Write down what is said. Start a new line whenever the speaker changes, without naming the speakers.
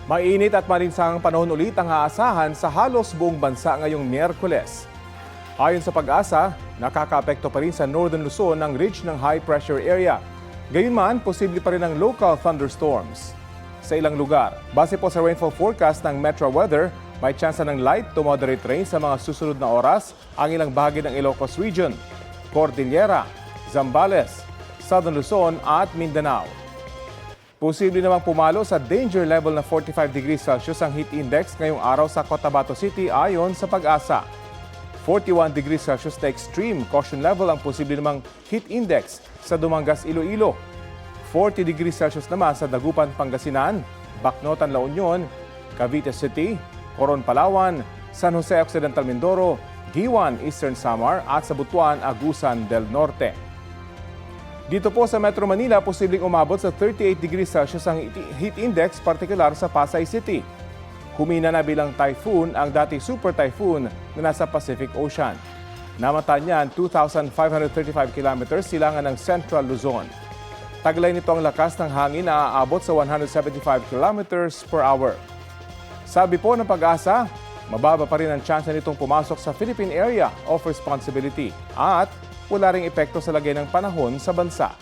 Mainit at marinsang panahon ulit ang aasahan sa halos buong bansa ngayong Miyerkules. Ayon sa Pag-asa, nakakaapekto pa rin sa Northern Luzon ang ridge ng high pressure area. Gayunman, posible pa rin ang local thunderstorms sa ilang lugar. Base po sa rainfall forecast ng Metro Weather, may tsansa ng light to moderate rain sa mga susunod na oras ang ilang bahagi ng Ilocos Region, Cordillera, Zambales, Southern Luzon at Mindanao. Posible namang pumalo sa danger level na 45 degrees Celsius ang heat index ngayong araw sa Cotabato City ayon sa Pag-asa. 41 degrees Celsius na extreme caution level ang posible namang heat index sa Dumangas, Iloilo. 40 degrees Celsius naman sa Dagupan, Pangasinan, Bacnotan, La Union, Cavite City, Coron, Palawan, San Jose Occidental, Mindoro, Giwan, Eastern Samar at sa Butuan, Agusan del Norte. Dito po sa Metro Manila, posibleng umabot sa 38 degrees Celsius ang heat index, partikular sa Pasay City. Humina na bilang typhoon ang dating super typhoon na nasa Pacific Ocean. Namata niyan 2,535 kilometers silangan ng Central Luzon. Taglay nito ang lakas ng hangin na aabot sa 175 kilometers per hour. Sabi po ng Pag-asa, mababa pa rin ang tsansa nitong pumasok sa Philippine Area of Responsibility at wala ring epekto sa lagay ng panahon sa bansa.